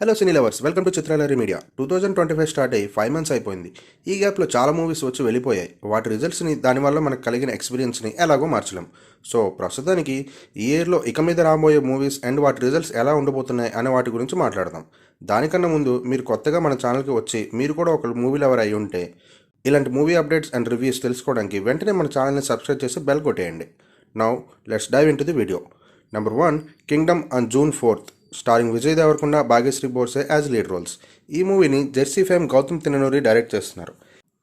Hello cine lovers, welcome to Chitralahari media. 2025 start అయ్యి 5 months అయిపోయింది. ఈ గ్యాప్లో చాలా మూవీస్ వచ్చి వెళ్ళిపోయాయి. వాటి రిజల్ట్స్ని, దానివల్ల మనకు కలిగిన ఎక్స్పీరియన్స్ని ఎలాగో మార్చలేం. సో ప్రస్తుతానికి ఈ ఇయర్లో ఇక మీద రాబోయే మూవీస్ అండ్ వాటి రిజల్ట్స్ ఎలా ఉండబోతున్నాయి అనే వాటి గురించి మాట్లాడదాం. దానికన్నా ముందు మీరు కొత్తగా మన ఛానల్కి వచ్చి మీరు కూడా ఒక మూవీ లవర్ అయి ఉంటే ఇలాంటి మూవీ అప్డేట్స్ అండ్ రివ్యూస్ తెలుసుకోవడానికి వెంటనే మన ఛానల్ని సబ్స్క్రైబ్ చేసి బెల్ కొట్టేయండి. Now let's dive into the video. Number 1, Kingdom on June 4th, starring Vijay Deverakonda, Bhagyashri Borse as lead roles. ఈ మూవీని Jersey fame Gowtam Tinnanuri direct చేస్తున్నారు.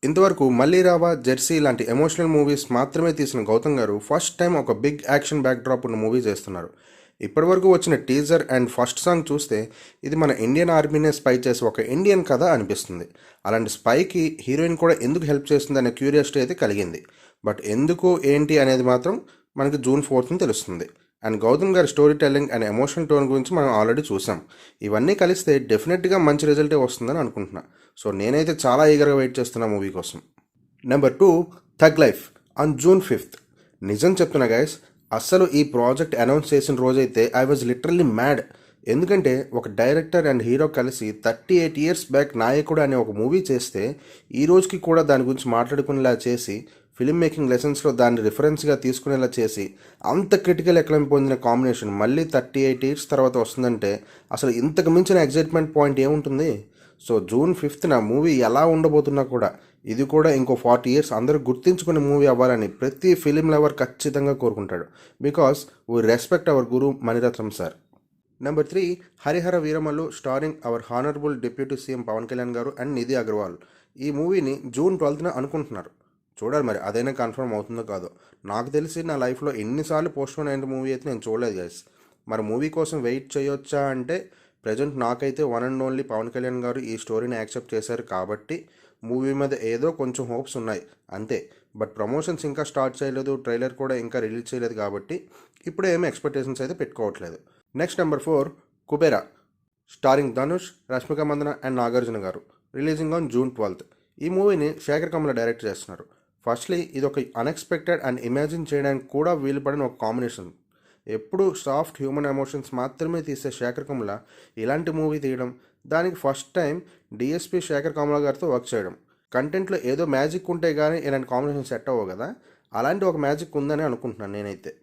ఇంతవరకు మళ్ళీ రావా, జెర్సీ లాంటి ఎమోషనల్ మూవీస్ మాత్రమే తీసిన గౌతమ్ గారు ఫస్ట్ టైం ఒక బిగ్ యాక్షన్ బ్యాక్డ్రాప్ ఉన్న మూవీ చేస్తున్నారు. ఇప్పటివరకు వచ్చిన టీజర్ అండ్ ఫస్ట్ సాంగ్ చూస్తే ఇది మన ఇండియన్ ఆర్మీనే స్పై చేసి ఒక ఇండియన్ కథ అనిపిస్తుంది. అలాంటి స్పైకి హీరోయిన్ కూడా ఎందుకు హెల్ప్ చేస్తుంది అనే క్యూరియాసిటీ అయితే కలిగింది. బట్ ఎందుకు ఏంటి అనేది మాత్రం మనకి June 4th తెలుస్తుంది. అండ్ గౌతమ్ గారి story telling and emotional tone గురించి మనం ఆల్రెడీ చూసాం. ఇవన్నీ కలిస్తే డెఫినెట్గా మంచి రిజల్టే వస్తుందని అనుకుంటున్నా. సో నేనైతే చాలా ఈగర్గా వెయిట్ చేస్తున్నా మూవీ కోసం. Number 2, tug life on June 5th. నిజం చెప్తున్నా గైస్, అస్సలు ఈ ప్రాజెక్ట్ అనౌన్స్ చేసిన రోజైతే ఐ వాజ్ లిటరల్లీ మ్యాడ్. ఎందుకంటే ఒక డైరెక్టర్ అండ్ హీరో కలిసి 38 years బ్యాక్ నాయకుడు అనే ఒక మూవీ చేస్తే ఈ రోజుకి కూడా దాని గురించి మాట్లాడుకునేలా చేసి, ఫిల్మ్ మేకింగ్ లెసన్స్లో దాన్ని రిఫరెన్స్గా తీసుకునేలా చేసి, అంత క్రిటికల్ ఎక్లెయిమ్ పొందిన కాంబినేషన్ మళ్ళీ 38 years తర్వాత వస్తుందంటే అసలు ఇంతకు మించిన ఎగ్జైట్మెంట్ పాయింట్ ఏముంటుంది. సో June 5th మూవీ ఎలా ఉండబోతున్నా కూడా ఇది కూడా ఇంకో 40 years అందరూ గుర్తించుకునే మూవీ అవ్వాలని ప్రతి ఫిలిం లవర్ ఖచ్చితంగా కోరుకుంటాడు. Because we respect our guru Mani Ratnam sir. Number 3, Hari Hara Veera Mallu starring our honourable deputy CM Pawan Kalyan garu and Nidhi Agarwal. ఈ మూవీని June 12th అనుకుంటున్నారు. చూడాలి మరి అదైనా కన్ఫర్మ్ అవుతుందో కాదో. నాకు తెలిసి నా లైఫ్లో ఎన్నిసార్లు పోస్ట్పోన్ అయిన మూవీ అయితే నేను చూడలేదు గైస్. మరి మూవీ కోసం వెయిట్ చేయొచ్చా అంటే ప్రజెంట్ నాకైతే one and only Pawan Kalyan garu ఈ స్టోరీని యాక్సెప్ట్ చేశారు కాబట్టి మూవీ మీద ఏదో కొంచెం హోప్స్ ఉన్నాయి అంతే. బట్ ప్రమోషన్స్ ఇంకా స్టార్ట్ చేయలేదు, ట్రైలర్ కూడా ఇంకా రిలీజ్ చేయలేదు కాబట్టి ఇప్పుడే ఏమీ ఎక్స్పెక్టేషన్స్ అయితే పెట్టుకోవట్లేదు. Next number 4, Kubera starring Dhanush, Rashmika Mandanna and Nagarjuna గారు. Releasing on June 12th. ఈ మూవీని శేఖర్ కమల డైరెక్ట్ చేస్తున్నారు. ఫస్ట్లీ ఇది ఒక అన్ఎక్స్పెక్టెడ్ అండ్ ఇమాజిన్ చేయడానికి కూడా వీలు పడిన ఒక కాంబినేషన్. ఎప్పుడు సాఫ్ట్ హ్యూమన్ ఎమోషన్స్ మాత్రమే తీసే శేఖర్ కమల ఇలాంటి మూవీ తీయడం, దానికి first time DSP Sekhar Kammula గారితో వర్క్ చేయడం. కంటెంట్లో ఏదో మ్యాజిక్ ఉంటే కానీ ఇలాంటి కాంబినేషన్ సెట్ అవ్వవు కదా, అలాంటి ఒక మ్యాజిక్ ఉందని అనుకుంటున్నాను నేనైతే.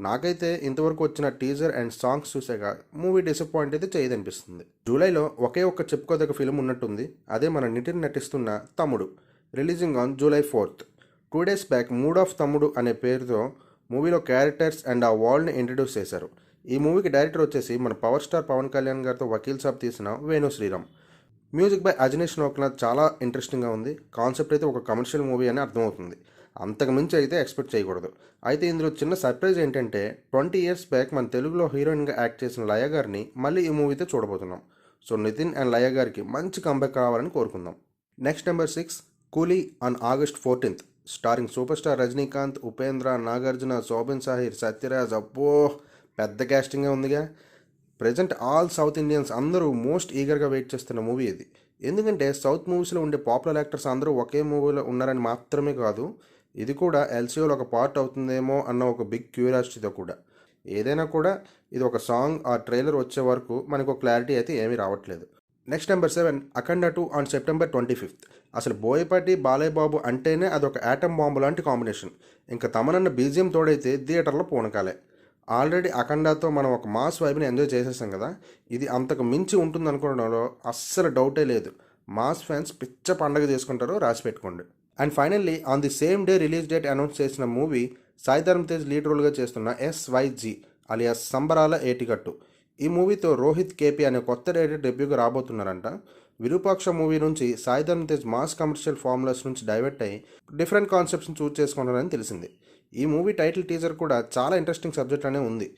నాకైతే ఇంతవరకు వచ్చిన టీజర్ అండ్ సాంగ్స్ చూసాక మూవీ డిసప్పాయింట్ అయితే చేయదనిపిస్తుంది. జూలైలో ఒకే ఒక్క చెప్పుకోదగ్గ ఫిల్మ్ ఉన్నట్టుంది, అదే మన నితిన్ నటిస్తున్న తమ్ముడు. Releasing on July 4th. 2 days back mood of తమ్ముడు అనే పేరుతో మూవీలో క్యారెక్టర్స్ అండ్ ఆ వరల్డ్ని ఇంట్రడ్యూస్ చేశారు. ఈ మూవీకి డైరెక్టర్ వచ్చేసి మన పవర్ స్టార్ పవన్ కళ్యాణ్ గారితో వకీల్ సాబ్ తీసిన వేణు శ్రీరామ్. మ్యూజిక్ బై అజనీష్ లోక్నాథ్ చాలా ఇంట్రెస్టింగ్గా ఉంది. కాన్సెప్ట్ అయితే ఒక కమర్షియల్ మూవీ అని అర్థమవుతుంది. అంతకు మించి అయితే ఎక్స్పెక్ట్ చేయకూడదు. అయితే ఇందులో చిన్న సర్ప్రైజ్ ఏంటంటే 20 years బ్యాక్ మన తెలుగులో హీరోయిన్గా యాక్ట్ చేసిన లయ గారిని మళ్ళీ ఈ మూవీతో చూడబోతున్నాం. సో నితిన్ అండ్ లయ గారికి మంచి కంబ్యాక్ కావాలని కోరుకుందాం. Next number 6, Coolie on August 14th. Starring super star Rajinikanth, Upendra, Nagarjuna, Soubin Shahir, Sathyaraj. అబ్బో పెద్ద క్యాస్టింగే ఉందిగా. ప్రజెంట్ ఆల్ సౌత్ ఇండియన్స్ అందరూ మోస్ట్ ఈగర్గా వెయిట్ చేస్తున్న మూవీ ఇది. ఎందుకంటే సౌత్ మూవీస్లో ఉండే పాపులర్ యాక్టర్స్ అందరూ ఒకే మూవీలో ఉన్నారని మాత్రమే కాదు, ఇది కూడా ఎల్సీఓలో ఒక పార్ట్ అవుతుందేమో అన్న ఒక బిగ్ క్యూరియాసిటీతో కూడా. ఏదైనా కూడా ఇది ఒక సాంగ్ ఆ ట్రైలర్ వచ్చే వరకు మనకు ఒక క్లారిటీ అయితే ఏమీ రావట్లేదు. Next number 7, Akhanda 2 on September 25th. అసలు బోయపాటి బాలయ్య బాబు అంటేనే అదొక యాటమ్ బాంబు లాంటి కాంబినేషన్. ఇంకా తమనన్న బీజిఎం తోడైతే థియేటర్లో పూనకాలే. ఆల్రెడీ అఖండాతో మనం ఒక మాస్ వైబ్ని ఎంజాయ్ చేసేసాం కదా, ఇది అంతకు మించి ఉంటుంది అనుకోవడంలో అస్సలు డౌటే లేదు. మాస్ ఫ్యాన్స్ పిచ్చ పండగ చేసుకుంటారో రాసి పెట్టుకోండి. And finally on the same day release date announce చేసిన మూవీ సాయి ధరమ్ తేజ్ లీడ్ రోల్గా చేస్తున్న SYG అలియాస్ సంబరాల ఏటిగట్టు. ఈ మూవీతో రోహిత్ కేపీ అనే కొత్త డైరెక్టర్ డెబ్యూగా రాబోతున్నారంట. విరూపాక్ష మూవీ నుంచి Sai Dharam Tej mass commercial formulas నుంచి డైవర్ట్ అయ్యి డిఫరెంట్ కాన్సెప్ట్స్ని చూస్ చేసుకున్నారని తెలిసింది. ఈ మూవీ టైటిల్ టీజర్ కూడా చాలా ఇంట్రెస్టింగ్ సబ్జెక్ట్ అనే ఉంది.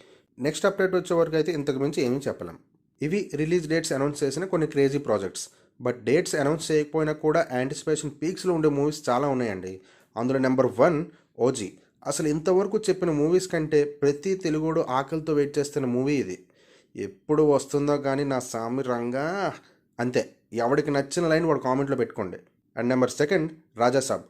నెక్స్ట్ అప్డేట్ వచ్చే వరకు అయితే ఇంతకు మించి ఏమీ చెప్పలేం. ఇవి రిలీజ్ డేట్స్ అనౌన్స్ చేసిన కొన్ని crazy projects. But dates announce చేయకపోయినా కూడా యాంటిసిపేషన్ పీక్స్లో ఉండే మూవీస్ చాలా ఉన్నాయండి. అందులో నెంబర్ 1, ఓజీ. అసలు ఇంతవరకు చెప్పిన మూవీస్ కంటే ప్రతి తెలుగుడు ఆకలితో వెయిట్ చేస్తున్న మూవీ ఇది. ఎప్పుడు వస్తుందో కానీ నా సామి రంగా అంతే. ఎవడికి నచ్చిన లైన్ వాడు కామెంట్లో పెట్టుకోండి. And number 2, Raja Saab.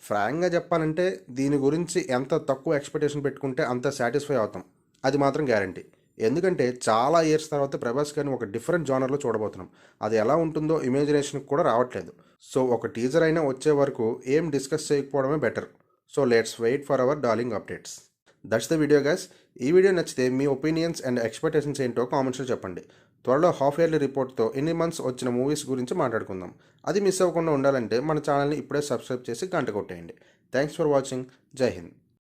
ఫ్రాంక్గా చెప్పాలంటే దీని గురించి ఎంత తక్కువ ఎక్స్పెక్టేషన్ పెట్టుకుంటే అంత సాటిస్ఫై అవుతాం, అది మాత్రం గ్యారంటీ. ఎందుకంటే చాలా ఇయర్స్ తర్వాత ప్రభాస్ గారిని ఒక డిఫరెంట్ జానర్లో చూడబోతున్నాం. అది ఎలా ఉంటుందో ఇమాజినేషన్కి కూడా రావట్లేదు. సో ఒక టీజర్ అయినా వచ్చే వరకు ఏం డిస్కస్ చేయకపోవడమే better. So let's wait for our darling updates. That's the video guys. ఈ వీడియో నచ్చితే మీ ఒపీనియన్స్ అండ్ ఎక్స్పెక్టేషన్స్ ఏంటో కామెంట్స్లో చెప్పండి. త్వరలో హాఫ్ ఇయర్లీ రిపోర్ట్తో ఎన్ని మంత్స్ వచ్చిన మూవీస్ గురించి మాట్లాడుకుందాం. అది మిస్ అవ్వకుండా ఉండాలంటే మన ఛానల్ని ఇప్పుడే సబ్స్క్రైబ్ చేసి గంట కొట్టేయండి. Thanks for watching. Jai Hind.